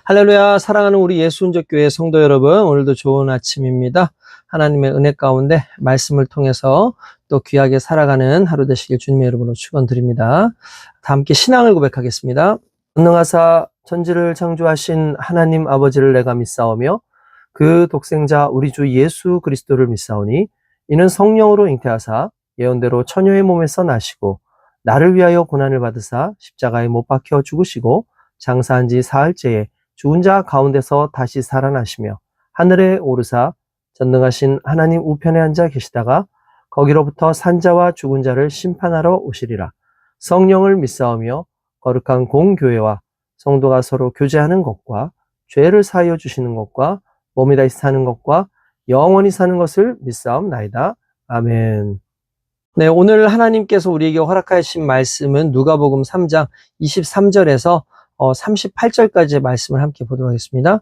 할렐루야. 사랑하는 우리 예수운전교회 성도 여러분, 오늘도 좋은 아침입니다. 하나님의 은혜 가운데 말씀을 통해서 또 귀하게 살아가는 하루 되시길 주님의 이름으로 축원드립니다. 다 함께 신앙을 고백하겠습니다. 전능하사 천지를 창조하신 하나님 아버지를 내가 믿사오며 그 독생자 우리 주 예수 그리스도를 믿사오니 이는 성령으로 잉태하사 예언대로 처녀의 몸에서 나시고 나를 위하여 고난을 받으사 십자가에 못 박혀 죽으시고 장사한 지 사흘째에 죽은 자 가운데서 다시 살아나시며 하늘에 오르사 전능하신 하나님 우편에 앉아 계시다가 거기로부터 산자와 죽은 자를 심판하러 오시리라. 성령을 믿사오며 거룩한 공교회와 성도가 서로 교제하는 것과 죄를 사하여 주시는 것과 몸이 다시 사는 것과 영원히 사는 것을 믿사옵나이다. 아멘. 네, 오늘 하나님께서 우리에게 허락하신 말씀은 누가복음 3장 23절에서 38절까지의 말씀을 함께 보도록 하겠습니다.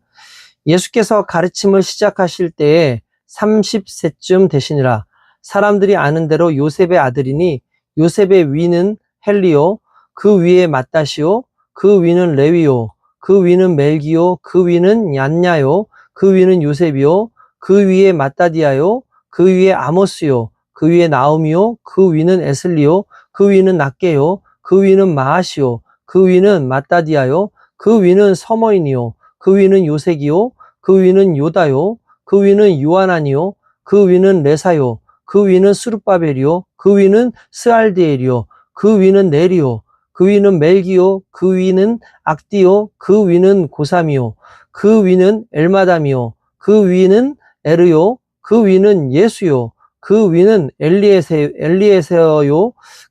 예수께서 가르침을 시작하실 때에 30세쯤 되시니라. 사람들이 아는 대로 요셉의 아들이니 요셉의 위는 헬리오, 그 위에 맏다시오, 그 위는 레위오, 그 위는 멜기오, 그 위는 얀냐요, 그 위는 요셉이요, 그 위에 맏다디아요, 그 위에 아모스요, 그 위에 나우미요, 그 위는 에슬리요, 그 위는 낫게요, 그 위는 마아시요, 그 위는 맏다디아요, 그 위는 서머인이요, 그 위는 요색이요, 그 위는 요다요, 그 위는 요하나니요, 그 위는 레사요, 그 위는 스룹바벨이요, 그 위는 스알디엘이요, 그 위는 네리요, 그 위는 멜기요, 그 위는 악디요, 그 위는 고삼이요, 그 위는 엘마담이요, 그 위는 에르요, 그 위는 예수요, 그 위는 엘리에세요,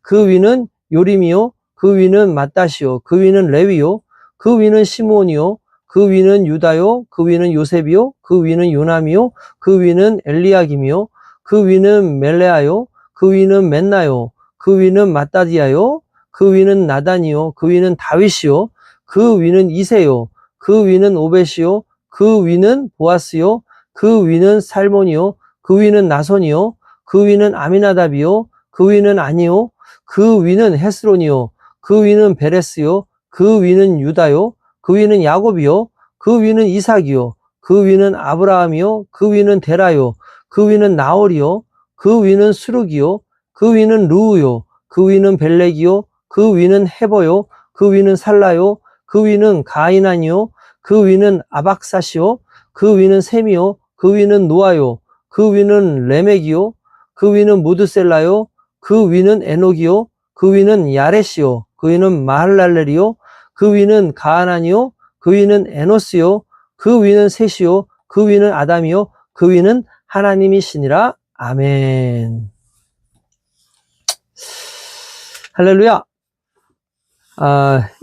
그 위는 요림이요, 그 위는 맏다시요, 그 위는 레위요, 그 위는 시몬이요, 그 위는 유다요, 그 위는 요셉이요, 그 위는 요남이요, 그 위는 엘리야김이요, 그 위는 멜레아요, 그 위는 맨나요, 그 위는 맏다디아요, 그 위는 나단이요, 그 위는 다윗이요, 그 위는 이세요, 그 위는 오벳이요, 그 위는 보아스요, 그 위는 살몬이요, 그 위는 나손이요, 그 위는 아미나답이요, 그 위는 아니요, 그 위는 헤스론이요, 그 위는 베레스요, 그 위는 유다요, 그 위는 야곱이요, 그 위는 이삭이요, 그 위는 아브라함이요, 그 위는 데라요, 그 위는 나홀이요, 그 위는 수룩이요, 그 위는 루우요, 그 위는 벨렉이요, 그 위는 헤버요, 그 위는 살라요, 그 위는 가이난이요, 그 위는 아박사시요, 그 위는 셈이요, 그 위는 노아요, 그 위는 레멕이요, 그 위는 무드셀라요, 그 위는 에녹이요, 그 위는 야렛이요, 그 위는 마할랄렐이요, 그 위는 가하난이요, 그 위는 에노스요, 그 위는 셋이요, 그 위는 아담이요, 그 위는 하나님이시니라. 아멘. 할렐루야.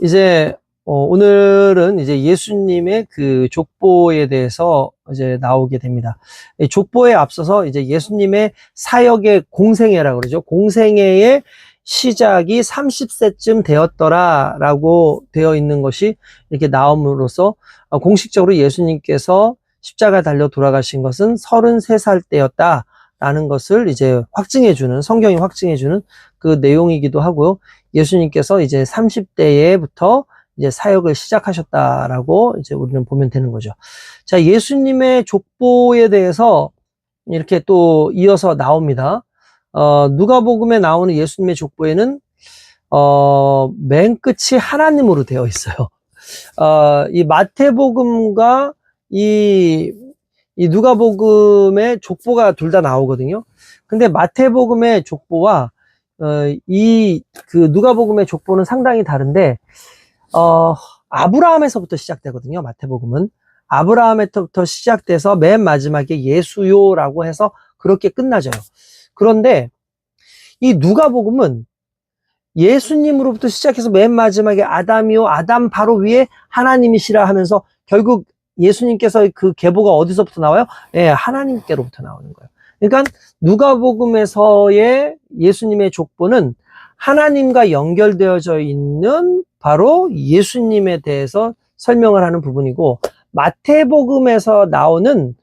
이제 오늘은 이제 예수님의 그 족보에 대해서 이제 나오게 됩니다. 이 족보에 앞서서 이제 예수님의 사역의 공생애라고 그러죠. 공생애의 시작이 30세쯤 되었더라라고 되어 있는 것이 이렇게 나옴으로써 공식적으로 예수님께서 십자가 달려 돌아가신 것은 33살 때였다라는 것을 이제 확증해주는, 성경이 확증해주는 그 내용이기도 하고요. 예수님께서 이제 30대에부터 이제 사역을 시작하셨다라고 이제 우리는 보면 되는 거죠. 자, 예수님의 족보에 대해서 이렇게 또 이어서 나옵니다. 누가복음에 나오는 예수님의 족보에는 맨 끝이 하나님으로 되어 있어요. 이 마태복음과 이 누가복음의 족보가 둘 다 나오거든요. 근데 마태복음의 족보와 그 누가복음의 족보는 상당히 다른데, 아브라함에서부터 시작되거든요. 마태복음은. 아브라함에서부터 시작돼서 맨 마지막에 예수요라고 해서 그렇게 끝나져요. 그런데 이 누가복음은 예수님으로부터 시작해서 맨 마지막에 아담이요, 아담 바로 위에 하나님이시라 하면서 결국 예수님께서 그 계보가 어디서부터 나와요? 예, 하나님께로부터 나오는 거예요. 그러니까 누가복음에서의 예수님의 족보는 하나님과 연결되어져 있는 바로 예수님에 대해서 설명을 하는 부분이고, 마태복음에서 나오는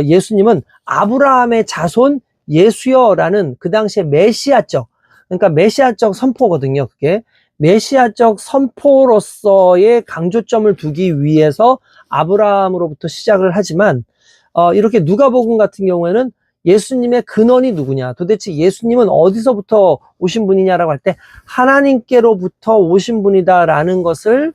예수님은 아브라함의 자손 예수여라는 그 당시에 메시아적, 그러니까 메시아적 선포거든요. 그게 메시아적 선포로서의 강조점을 두기 위해서 아브라함으로부터 시작을 하지만 이렇게 누가복음 같은 경우에는 예수님의 근원이 누구냐, 도대체 예수님은 어디서부터 오신 분이냐라고 할 때 하나님께로부터 오신 분이다라는 것을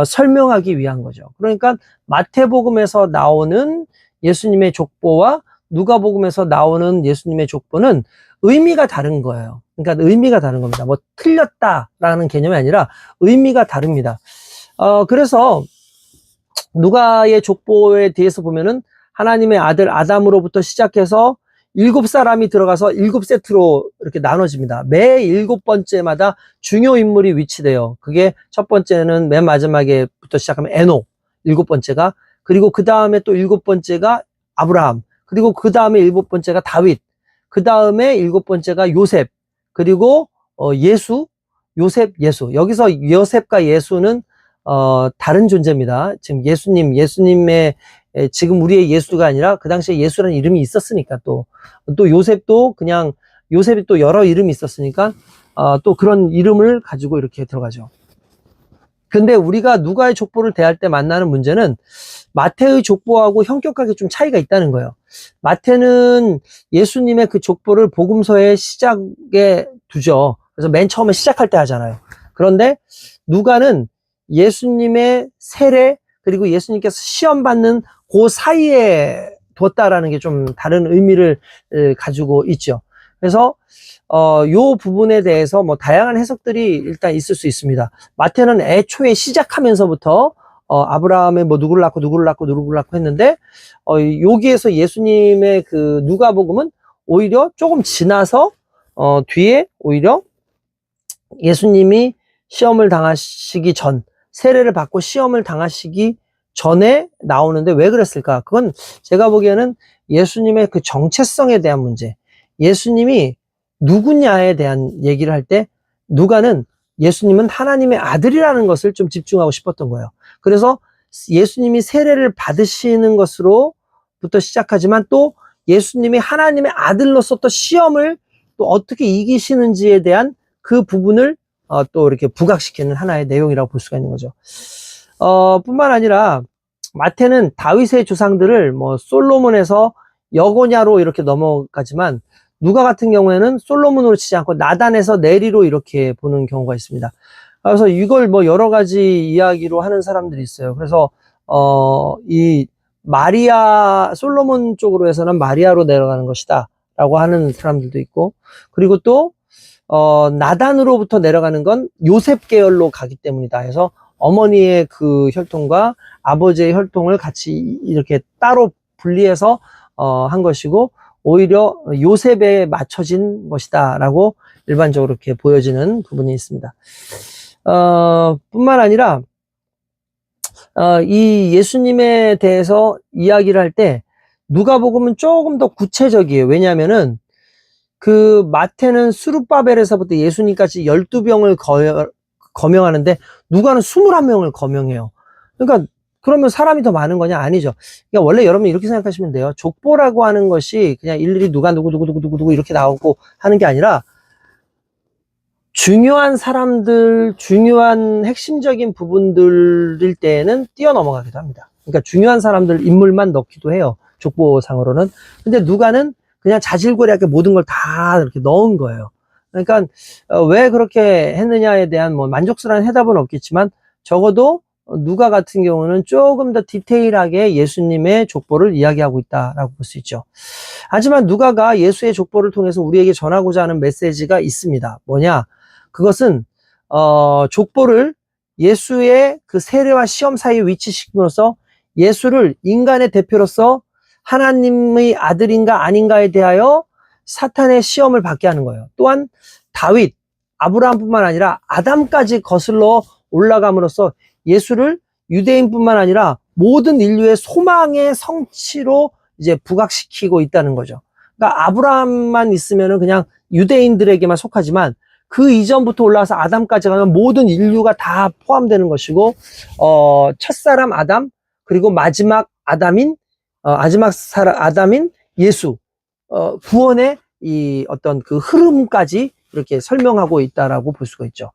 설명하기 위한 거죠. 그러니까 마태복음에서 나오는 예수님의 족보와 누가복음에서 나오는 예수님의 족보는 의미가 다른 거예요. 그러니까 의미가 다른 겁니다. 뭐 틀렸다라는 개념이 아니라 의미가 다릅니다. 그래서 누가의 족보에 대해서 보면은 하나님의 아들 아담으로부터 시작해서 7사람이 들어가서 7세트로 이렇게 나눠집니다. 매 7번째마다 중요 인물이 위치돼요. 그게 첫 번째는 맨 마지막에부터 시작하면 에녹, 7번째가, 그리고 그 다음에 또 7번째가 아브라함, 그리고 그 다음에 7번째가 다윗, 그 다음에 7번째가 요셉, 그리고 요셉, 예수. 여기서 요셉과 예수는 다른 존재입니다. 지금 예수님의 지금 우리의 예수가 아니라 그 당시에 예수라는 이름이 있었으니까 또 요셉도 그냥 요셉이 또 여러 이름이 있었으니까 또 그런 이름을 가지고 이렇게 들어가죠. 근데 우리가 누가의 족보를 대할 때 만나는 문제는 마태의 족보하고 현격하게 좀 차이가 있다는 거예요. 마태는 예수님의 그 족보를 복음서의 시작에 두죠. 그래서 맨 처음에 시작할 때 하잖아요. 그런데 누가는 예수님의 세례, 그리고 예수님께서 시험 받는 그 사이에 뒀다라는 게 좀 다른 의미를 가지고 있죠. 그래서 요 부분에 대해서 뭐 다양한 해석들이 일단 있을 수 있습니다. 마태는 애초에 시작하면서부터 아브라함의 뭐 누구를 낳고 했는데 여기에서 예수님의 그 누가복음은 오히려 조금 지나서 뒤에 오히려 예수님이 시험을 당하시기 전, 세례를 받고 시험을 당하시기 전에 나오는데 왜 그랬을까? 그건 제가 보기에는 예수님의 그 정체성에 대한 문제, 예수님이 누구냐에 대한 얘기를 할 때 누가는 예수님은 하나님의 아들이라는 것을 좀 집중하고 싶었던 거예요. 그래서 예수님이 세례를 받으시는 것으로부터 시작하지만 또 예수님이 하나님의 아들로서 또 시험을 또 어떻게 이기시는지에 대한 그 부분을 또 이렇게 부각시키는 하나의 내용이라고 볼 수가 있는 거죠. 뿐만 아니라 마태는 다윗의 조상들을 뭐 솔로몬에서 여고냐로 이렇게 넘어가지만 누가 같은 경우에는 솔로몬으로 치지 않고 나단에서 네리로 이렇게 보는 경우가 있습니다. 그래서 이걸 뭐 여러 가지 이야기로 하는 사람들이 있어요. 그래서 이 마리아, 솔로몬 쪽으로 해서는 마리아로 내려가는 것이다 라고 하는 사람들도 있고, 그리고 또 나단으로부터 내려가는 건 요셉 계열로 가기 때문이다 해서 어머니의 그 혈통과 아버지의 혈통을 같이 이렇게 따로 분리해서 한 것이고, 오히려 요셉에 맞춰진 것이다 라고 일반적으로 이렇게 보여지는 부분이 있습니다. 뿐만 아니라 이 예수님에 대해서 이야기를 할 때 누가복음은 조금 더 구체적이에요. 왜냐하면은 그 마태는 수룹바벨에서부터 예수님까지 12병을 거명하는데 누가는 21명을 거명해요. 그러니까 그러면 사람이 더 많은 거냐? 아니죠. 그러니까 원래 여러분 이렇게 생각하시면 돼요. 족보라고 하는 것이 그냥 일일이 누가 누구 이렇게 나오고 하는 게 아니라 중요한 사람들, 중요한 핵심적인 부분들일 때에는 뛰어넘어가기도 합니다. 그러니까 중요한 사람들 인물만 넣기도 해요. 족보상으로는. 근데 누가는 그냥 자질구레하게 모든 걸 다 이렇게 넣은 거예요. 그러니까 왜 그렇게 했느냐에 대한 뭐 만족스러운 해답은 없겠지만 적어도 누가 같은 경우는 조금 더 디테일하게 예수님의 족보를 이야기하고 있다라고 볼 수 있죠. 하지만 누가가 예수의 족보를 통해서 우리에게 전하고자 하는 메시지가 있습니다. 뭐냐? 그것은 족보를 예수의 그 세례와 시험 사이에 위치시킴으로써 예수를 인간의 대표로서 하나님의 아들인가 아닌가에 대하여 사탄의 시험을 받게 하는 거예요. 또한 다윗, 아브라함뿐만 아니라 아담까지 거슬러 올라감으로써 예수를 유대인뿐만 아니라 모든 인류의 소망의 성취로 이제 부각시키고 있다는 거죠. 그러니까 아브라함만 있으면은 그냥 유대인들에게만 속하지만 그 이전부터 올라와서 아담까지 가면 모든 인류가 다 포함되는 것이고, 첫사람 아담, 그리고 마지막 아담인 예수, 구원의 이 어떤 그 흐름까지 이렇게 설명하고 있다라고 볼 수가 있죠.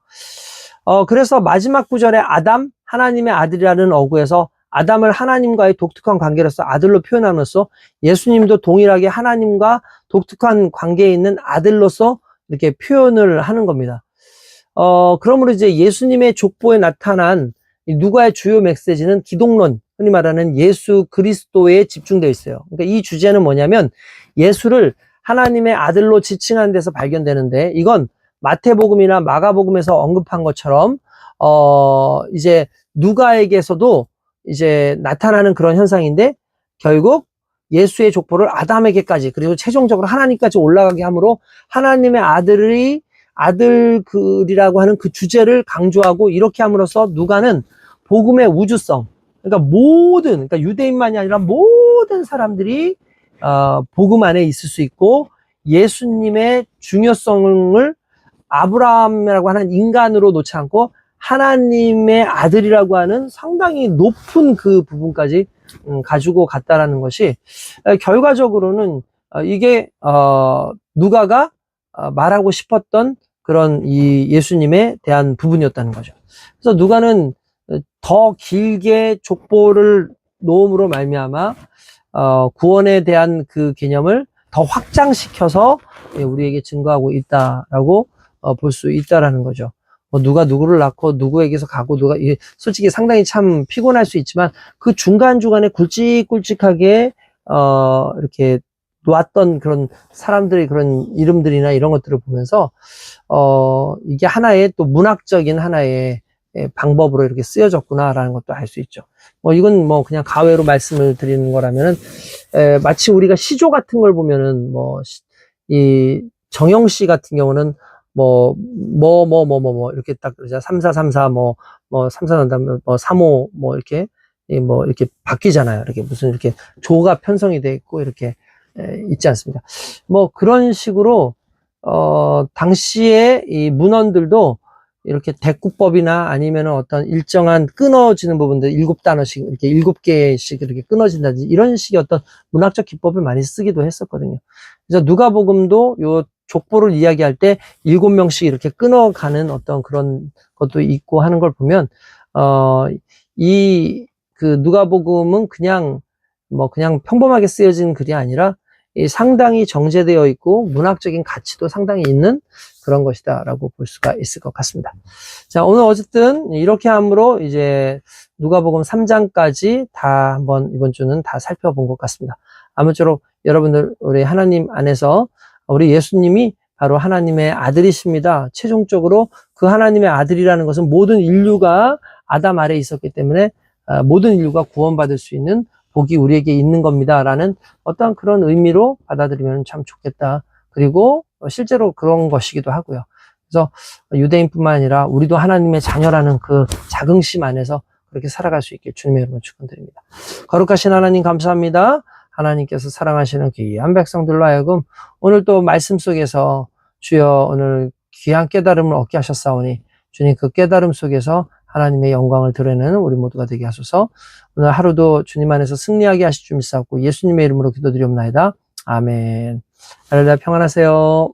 그래서 마지막 구절에 아담, 하나님의 아들이라는 어구에서 아담을 하나님과의 독특한 관계로서 아들로 표현함으로써 예수님도 동일하게 하나님과 독특한 관계에 있는 아들로서 이렇게 표현을 하는 겁니다. 그러므로 이제 예수님의 족보에 나타난 이 누가의 주요 메시지는 기독론, 흔히 말하는 예수 그리스도에 집중되어 있어요. 그러니까 이 주제는 뭐냐면 예수를 하나님의 아들로 지칭하는 데서 발견되는데, 이건 마태복음이나 마가복음에서 언급한 것처럼 이제 누가에게서도 이제 나타나는 그런 현상인데, 결국 예수의 족보를 아담에게까지 그리고 최종적으로 하나님까지 올라가게 함으로 하나님의 아들이라고 하는 그 주제를 강조하고, 이렇게 함으로써 누가는 복음의 우주성, 그러니까 유대인만이 아니라 모든 사람들이 복음 안에 있을 수 있고, 예수님의 중요성을 아브라함이라고 하는 인간으로 놓지 않고 하나님의 아들이라고 하는 상당히 높은 그 부분까지 가지고 갔다라는 것이, 결과적으로는 이게 누가가 말하고 싶었던 그런 이 예수님에 대한 부분이었다는 거죠. 그래서 누가는 더 길게 족보를 놓음으로 말미암아 구원에 대한 그 개념을 더 확장시켜서 우리에게 증거하고 있다라고 볼 수 있다라는 거죠. 누가 누구를 낳고 누구에게서 가고 솔직히 상당히 참 피곤할 수 있지만 그 중간중간에 굵직굵직하게 이렇게 놓았던 그런 사람들의 그런 이름들이나 이런 것들을 보면서 이게 하나의 또 문학적인 하나의 방법으로 이렇게 쓰여졌구나라는 것도 알 수 있죠. 이건 그냥 가외로 말씀을 드리는 거라면은, 마치 우리가 시조 같은 걸 보면은, 이 정영 씨 같은 경우는 이렇게 딱, 3434, 3434, 35, 이렇게 바뀌잖아요. 이렇게 무슨 이렇게 조가 편성이 돼 있고, 이렇게, 있지 않습니까? 그런 식으로, 당시에 이 문헌들도 이렇게 대꾸법이나 아니면 어떤 일정한 끊어지는 부분들, 7단어씩, 이렇게 7개씩 이렇게 끊어진다든지 이런 식의 어떤 문학적 기법을 많이 쓰기도 했었거든요. 그래서 누가복음도 요 족보를 이야기할 때 7명씩 이렇게 끊어가는 어떤 그런 것도 있고 하는 걸 보면, 그 누가복음은 그냥 평범하게 쓰여진 글이 아니라 상당히 정제되어 있고 문학적인 가치도 상당히 있는 그런 것이다라고 볼 수가 있을 것 같습니다. 자, 오늘 어쨌든 이렇게 함으로 이제 누가복음 3장까지 다 한번 이번 주는 다 살펴본 것 같습니다. 아무쪼록 여러분들 우리 하나님 안에서 우리 예수님이 바로 하나님의 아들이십니다. 최종적으로 그 하나님의 아들이라는 것은 모든 인류가 아담 아래에 있었기 때문에 모든 인류가 구원받을 수 있는 복이 우리에게 있는 겁니다 라는 어떤 그런 의미로 받아들이면 참 좋겠다. 그리고 실제로 그런 것이기도 하고요. 그래서 유대인뿐만 아니라 우리도 하나님의 자녀라는 그 자긍심 안에서 그렇게 살아갈 수 있게 주님의 이름으로 축원드립니다. 거룩하신 하나님 감사합니다. 하나님께서 사랑하시는 귀한 백성들로 하여금 오늘 또 말씀 속에서 주여 오늘 귀한 깨달음을 얻게 하셨사오니 주님 그 깨달음 속에서 하나님의 영광을 드러내는 우리 모두가 되게 하소서. 오늘 하루도 주님 안에서 승리하게 하실 줄 믿사옵고 예수님의 이름으로 기도드리옵나이다. 아멘. 할렐루야. 평안하세요.